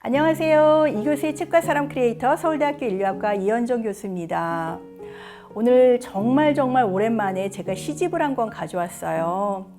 안녕하세요. 이교수의 책과 사람 크리에이터 서울대학교 인류학과 이현정 교수입니다. 오늘 정말 오랜만에 제가 시집을 한 권 가져왔어요.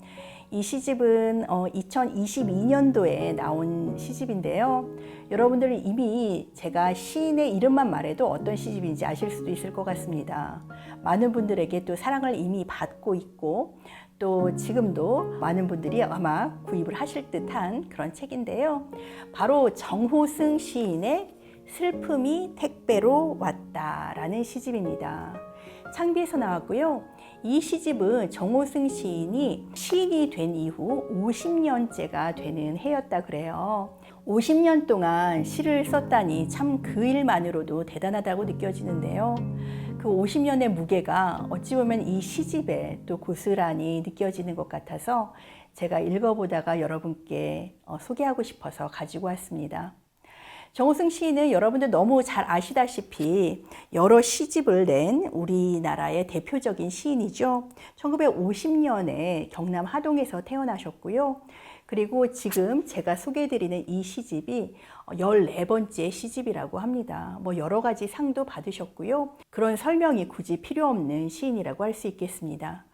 이 시집은 2022년도에 나온 시집인데요. 여러분들은 이미 제가 시인의 이름만 말해도 어떤 시집인지 아실 수도 있을 것 같습니다. 많은 분들에게 또 사랑을 이미 받고 있고 또 지금도 많은 분들이 아마 구입을 하실 듯한 그런 책인데요. 바로 정호승 시인의 슬픔이 택배로 왔다라는 시집입니다. 창비에서 나왔고요. 이 시집은 정호승 시인이 시인이 된 이후 50년째가 되는 해였다 그래요. 50년 동안 시를 썼다니 참 그 일만으로도 대단하다고 느껴지는데요. 그 50년의 무게가 어찌 보면 이 시집에 또 고스란히 느껴지는 것 같아서 제가 읽어보다가 여러분께 소개하고 싶어서 가지고 왔습니다. 정호승 시인은 여러분들 너무 잘 아시다시피 여러 시집을 낸 우리나라의 대표적인 시인이죠. 1950년에 경남 하동에서 태어나셨고요. 그리고 지금 제가 소개해드리는 이 시집이 14번째 시집이라고 합니다. 여러 가지 상도 받으셨고요. 그런 설명이 굳이 필요 없는 시인이라고 할 수 있겠습니다.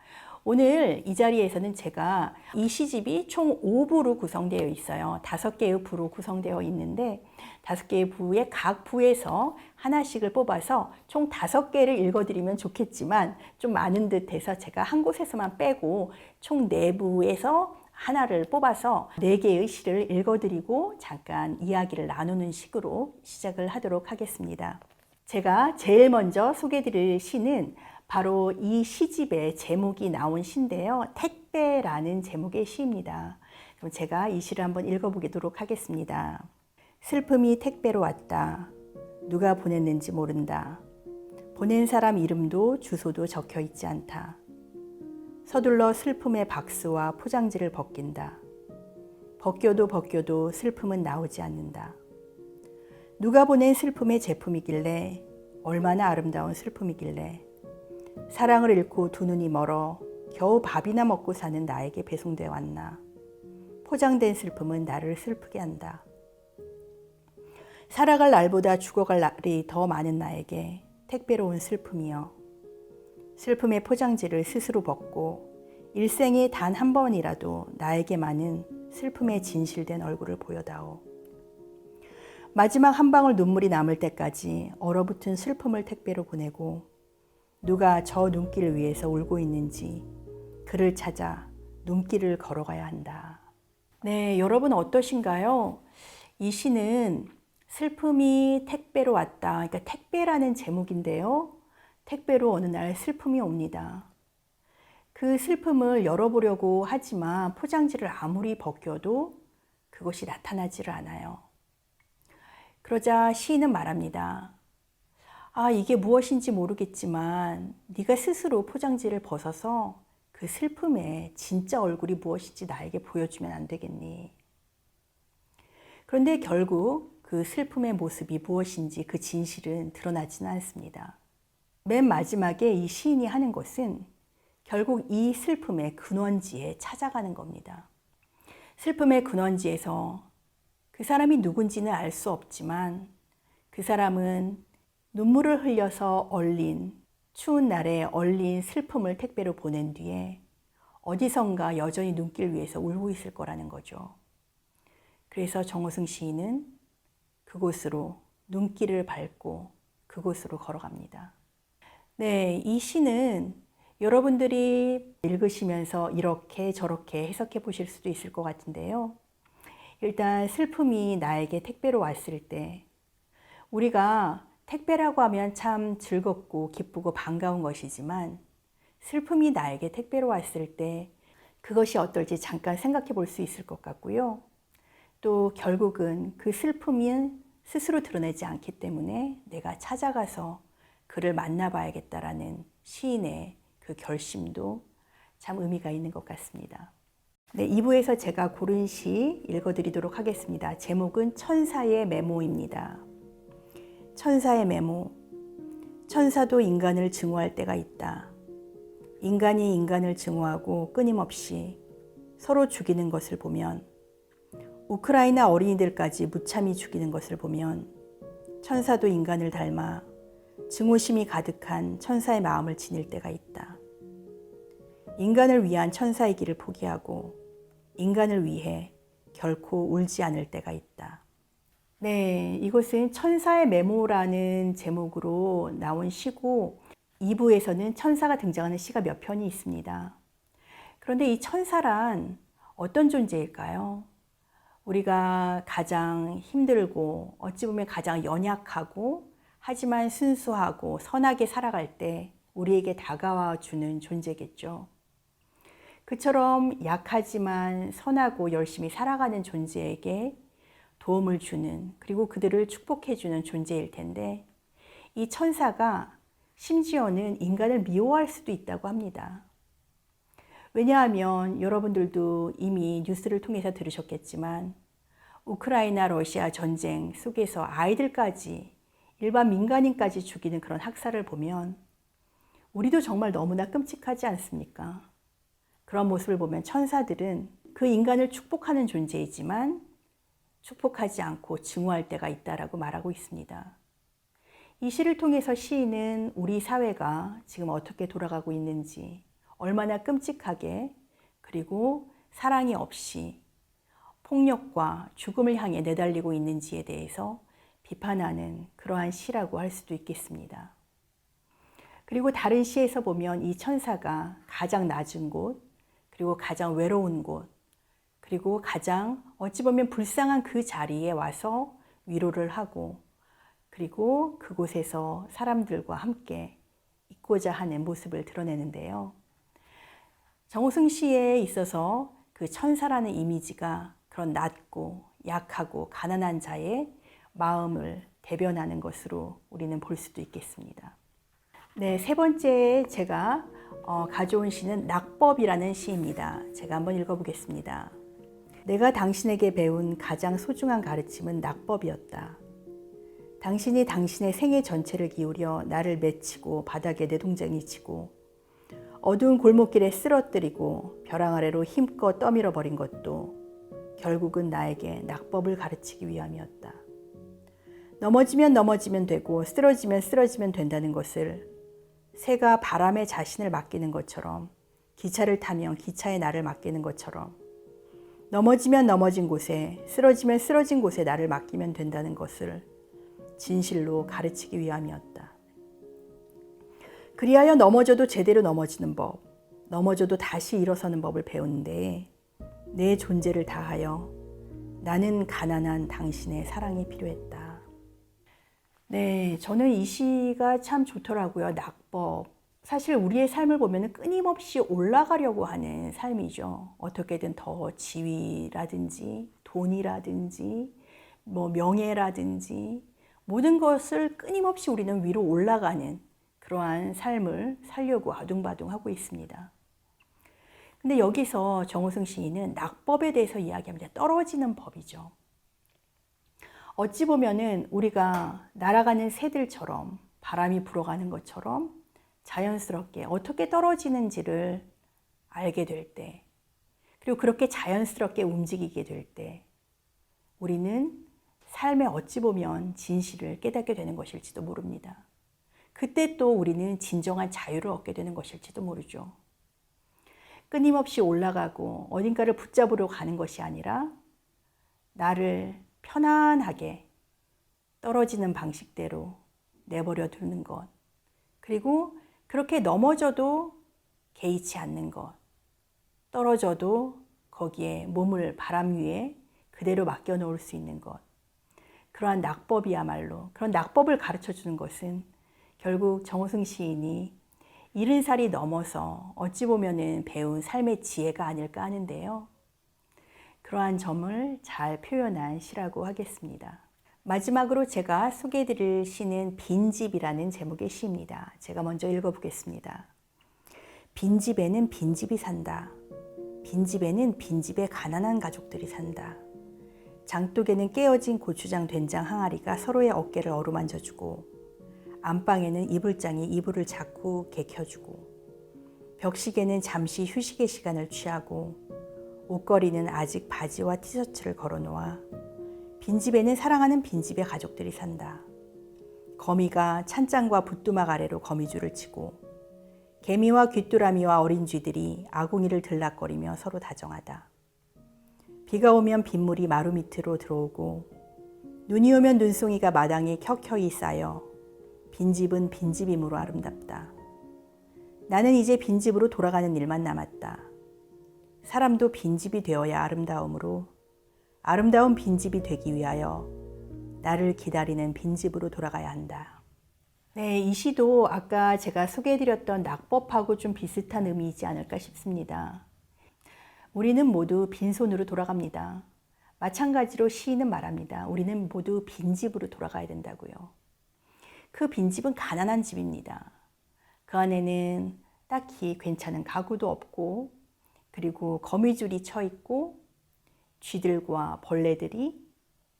오늘 이 자리에서는 제가 이 시집이 총 5부로 구성되어 있어요. 5개의 부로 구성되어 있는데 5개의 부의 각 부에서 하나씩을 뽑아서 총 5개를 읽어드리면 좋겠지만 좀 많은 듯해서 제가 한 곳에서만 빼고 총 4부에서 하나를 뽑아서 4개의 시를 읽어드리고 잠깐 이야기를 나누는 식으로 시작을 하도록 하겠습니다. 제가 제일 먼저 소개해드릴 시는 바로 이 시집의 제목이 나온 시인데요. 택배라는 제목의 시입니다. 그럼 제가 이 시를 한번 읽어보도록 하겠습니다. 슬픔이 택배로 왔다. 누가 보냈는지 모른다. 보낸 사람 이름도 주소도 적혀 있지 않다. 서둘러 슬픔의 박스와 포장지를 벗긴다. 벗겨도 슬픔은 나오지 않는다. 누가 보낸 슬픔의 제품이길래, 얼마나 아름다운 슬픔이길래, 사랑을 잃고 두 눈이 멀어 겨우 밥이나 먹고 사는 나에게 배송되어 왔나. 포장된 슬픔은 나를 슬프게 한다. 살아갈 날보다 죽어갈 날이 더 많은 나에게 택배로 온 슬픔이여. 슬픔의 포장지를 스스로 벗고 일생에 단 한 번이라도 나에게만은 슬픔의 진실된 얼굴을 보여다오. 마지막 한 방울 눈물이 남을 때까지 얼어붙은 슬픔을 택배로 보내고 누가 저 눈길을 위해서 울고 있는지 그를 찾아 눈길을 걸어가야 한다. 네, 여러분 어떠신가요? 이 시는 슬픔이 택배로 왔다. 그러니까 택배라는 제목인데요. 택배로 어느 날 슬픔이 옵니다. 그 슬픔을 열어보려고 하지만 포장지를 아무리 벗겨도 그것이 나타나지를 않아요. 그러자 시인은 말합니다. 이게 무엇인지 모르겠지만 네가 스스로 포장지를 벗어서 그 슬픔의 진짜 얼굴이 무엇인지 나에게 보여주면 안 되겠니? 그런데 결국 그 슬픔의 모습이 무엇인지 그 진실은 드러나지는 않습니다. 맨 마지막에 이 시인이 하는 것은 결국 이 슬픔의 근원지에 찾아가는 겁니다. 슬픔의 근원지에서 그 사람이 누군지는 알 수 없지만 그 사람은 눈물을 흘려서 얼린, 추운 날에 얼린 슬픔을 택배로 보낸 뒤에 어디선가 여전히 눈길 위에서 울고 있을 거라는 거죠. 그래서 정호승 시인은 그곳으로 눈길을 밟고 그곳으로 걸어갑니다. 네, 이 시는 여러분들이 읽으시면서 이렇게 저렇게 해석해 보실 수도 있을 것 같은데요. 일단 슬픔이 나에게 택배로 왔을 때 우리가 택배라고 하면 참 즐겁고 기쁘고 반가운 것이지만 슬픔이 나에게 택배로 왔을 때 그것이 어떨지 잠깐 생각해 볼 수 있을 것 같고요. 또 결국은 그 슬픔은 스스로 드러내지 않기 때문에 내가 찾아가서 그를 만나봐야겠다라는 시인의 그 결심도 참 의미가 있는 것 같습니다. 네, 2부에서 제가 고른 시 읽어드리도록 하겠습니다. 제목은 천사의 메모입니다. 천사의 메모. 천사도 인간을 증오할 때가 있다. 인간이 인간을 증오하고 끊임없이 서로 죽이는 것을 보면 우크라이나 어린이들까지 무참히 죽이는 것을 보면 천사도 인간을 닮아 증오심이 가득한 천사의 마음을 지닐 때가 있다. 인간을 위한 천사의 길을 포기하고 인간을 위해 결코 울지 않을 때가 있다. 네, 이것은 천사의 메모라는 제목으로 나온 시고 2부에서는 천사가 등장하는 시가 몇 편이 있습니다. 그런데 이 천사란 어떤 존재일까요? 우리가 가장 힘들고 어찌 보면 가장 연약하고 하지만 순수하고 선하게 살아갈 때 우리에게 다가와 주는 존재겠죠. 그처럼 약하지만 선하고 열심히 살아가는 존재에게 도움을 주는, 그리고 그들을 축복해 주는 존재일 텐데, 이 천사가 심지어는 인간을 미워할 수도 있다고 합니다. 왜냐하면 여러분들도 이미 뉴스를 통해서 들으셨겠지만 우크라이나 러시아 전쟁 속에서 아이들까지, 일반 민간인까지 죽이는 그런 학살을 보면 우리도 정말 너무나 끔찍하지 않습니까? 그런 모습을 보면 천사들은 그 인간을 축복하는 존재이지만 축복하지 않고 증오할 때가 있다라고 말하고 있습니다. 이 시를 통해서 시인은 우리 사회가 지금 어떻게 돌아가고 있는지, 얼마나 끔찍하게, 그리고 사랑이 없이 폭력과 죽음을 향해 내달리고 있는지에 대해서 비판하는 그러한 시라고 할 수도 있겠습니다. 그리고 다른 시에서 보면 이 천사가 가장 낮은 곳, 그리고 가장 외로운 곳, 그리고 가장 어찌 보면 불쌍한 그 자리에 와서 위로를 하고, 그리고 그곳에서 사람들과 함께 있고자 하는 모습을 드러내는데요. 정호승 시에 있어서 그 천사라는 이미지가 그런 낮고 약하고 가난한 자의 마음을 대변하는 것으로 우리는 볼 수도 있겠습니다. 네, 세 번째 제가 가져온 시는 낙법이라는 시입니다. 제가 한번 읽어보겠습니다. 내가 당신에게 배운 가장 소중한 가르침은 낙법이었다. 당신이 당신의 생애 전체를 기울여 나를 맺히고 바닥에 내동댕이 치고 어두운 골목길에 쓰러뜨리고 벼랑 아래로 힘껏 떠밀어 버린 것도 결국은 나에게 낙법을 가르치기 위함이었다. 넘어지면 넘어지면 되고 쓰러지면 쓰러지면 된다는 것을 새가 바람에 자신을 맡기는 것처럼, 기차를 타면 기차에 나를 맡기는 것처럼 넘어지면 넘어진 곳에, 쓰러지면 쓰러진 곳에 나를 맡기면 된다는 것을 진실로 가르치기 위함이었다. 그리하여 넘어져도 제대로 넘어지는 법, 넘어져도 다시 일어서는 법을 배우는데 내 존재를 다하여 나는 가난한 당신의 사랑이 필요했다. 네, 저는 이 시가 참 좋더라고요. 낙법. 사실 우리의 삶을 보면 끊임없이 올라가려고 하는 삶이죠. 어떻게든 더 지위라든지 돈이라든지 명예라든지 모든 것을 끊임없이 우리는 위로 올라가는 그러한 삶을 살려고 아둥바둥하고 있습니다. 근데 여기서 정호승 시인은 낙법에 대해서 이야기합니다. 떨어지는 법이죠. 어찌 보면은 우리가 날아가는 새들처럼, 바람이 불어가는 것처럼 자연스럽게 어떻게 떨어지는지를 알게 될 때, 그리고 그렇게 자연스럽게 움직이게 될 때 우리는 삶에 어찌 보면 진실을 깨닫게 되는 것일지도 모릅니다. 그때 또 우리는 진정한 자유를 얻게 되는 것일지도 모르죠. 끊임없이 올라가고 어딘가를 붙잡으러 가는 것이 아니라 나를 편안하게 떨어지는 방식대로 내버려 두는 것, 그리고 그렇게 넘어져도 개의치 않는 것, 떨어져도 거기에 몸을 바람 위에 그대로 맡겨 놓을 수 있는 것, 그러한 낙법이야말로, 그런 낙법을 가르쳐 주는 것은 결국 정호승 시인이 70살이 넘어서 어찌 보면은 배운 삶의 지혜가 아닐까 하는데요. 그러한 점을 잘 표현한 시라고 하겠습니다. 마지막으로 제가 소개해드릴 시는 빈집이라는 제목의 시입니다. 제가 먼저 읽어보겠습니다. 빈집에는 빈집이 산다. 빈집에는 빈집에 가난한 가족들이 산다. 장독에는 깨어진 고추장 된장 항아리가 서로의 어깨를 어루만져주고, 안방에는 이불장이 이불을 자꾸 개켜주고, 벽시계는 잠시 휴식의 시간을 취하고, 옷걸이는 아직 바지와 티셔츠를 걸어놓아 빈집에는 사랑하는 빈집의 가족들이 산다. 거미가 찬장과 붓두막 아래로 거미줄을 치고 개미와 귀뚜라미와 어린 쥐들이 아궁이를 들락거리며 서로 다정하다. 비가 오면 빗물이 마루 밑으로 들어오고 눈이 오면 눈송이가 마당에 켜켜이 쌓여 빈집은 빈집이므로 아름답다. 나는 이제 빈집으로 돌아가는 일만 남았다. 사람도 빈집이 되어야 아름다움으로 아름다운 빈집이 되기 위하여 나를 기다리는 빈집으로 돌아가야 한다. 네, 이 시도 아까 제가 소개해드렸던 낙법하고 좀 비슷한 의미이지 않을까 싶습니다. 우리는 모두 빈손으로 돌아갑니다. 마찬가지로 시인은 말합니다. 우리는 모두 빈집으로 돌아가야 된다고요. 그 빈집은 가난한 집입니다. 그 안에는 딱히 괜찮은 가구도 없고 그리고 거미줄이 쳐 있고 쥐들과 벌레들이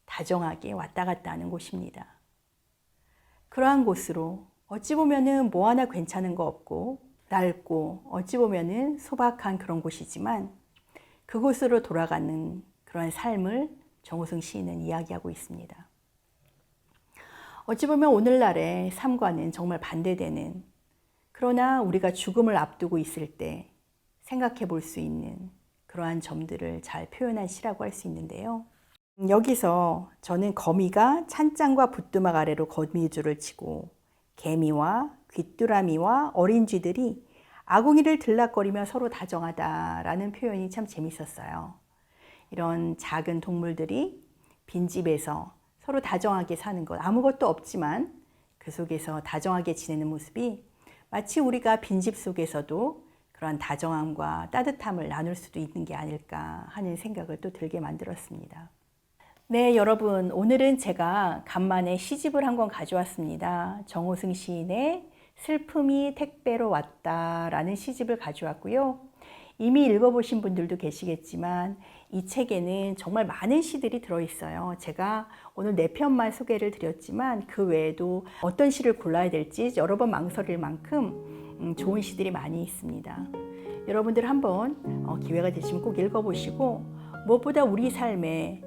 다정하게 왔다 갔다 하는 곳입니다. 그러한 곳으로 어찌 보면은 뭐 하나 괜찮은 거 없고 낡고 어찌 보면은 소박한 그런 곳이지만 그곳으로 돌아가는 그런 삶을 정호승 시인은 이야기하고 있습니다. 어찌 보면 오늘날의 삶과는 정말 반대되는, 그러나 우리가 죽음을 앞두고 있을 때 생각해 볼 수 있는 그러한 점들을 잘 표현한 시라고 할 수 있는데요. 여기서 저는 거미가 찬장과 붓두막 아래로 거미줄을 치고 개미와 귀뚜라미와 어린 쥐들이 아궁이를 들락거리며 서로 다정하다라는 표현이 참 재밌었어요. 이런 작은 동물들이 빈집에서 서로 다정하게 사는 것, 아무것도 없지만 그 속에서 다정하게 지내는 모습이 마치 우리가 빈집 속에서도 그런 다정함과 따뜻함을 나눌 수도 있는 게 아닐까 하는 생각을 또 들게 만들었습니다. 네, 여러분, 오늘은 제가 간만에 시집을 한 권 가져왔습니다. 정호승 시인의 슬픔이 택배로 왔다라는 시집을 가져왔고요. 이미 읽어보신 분들도 계시겠지만 이 책에는 정말 많은 시들이 들어있어요. 제가 오늘 4편만 소개를 드렸지만 그 외에도 어떤 시를 골라야 될지 여러 번 망설일 만큼 좋은 시들이 많이 있습니다. 여러분들 한번 기회가 되시면 꼭 읽어보시고, 무엇보다 우리 삶에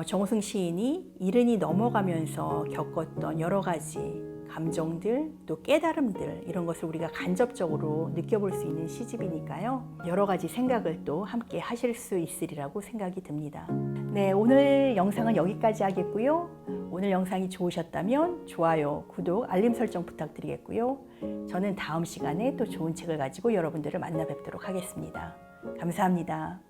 정호승 시인이 이른이 넘어가면서 겪었던 여러 가지 감정들, 또 깨달음들, 이런 것을 우리가 간접적으로 느껴볼 수 있는 시집이니까요. 여러 가지 생각을 또 함께 하실 수 있으리라고 생각이 듭니다. 네, 오늘 영상은 여기까지 하겠고요. 오늘 영상이 좋으셨다면 좋아요, 구독, 알림 설정 부탁드리겠고요. 저는 다음 시간에 또 좋은 책을 가지고 여러분들을 만나 뵙도록 하겠습니다. 감사합니다.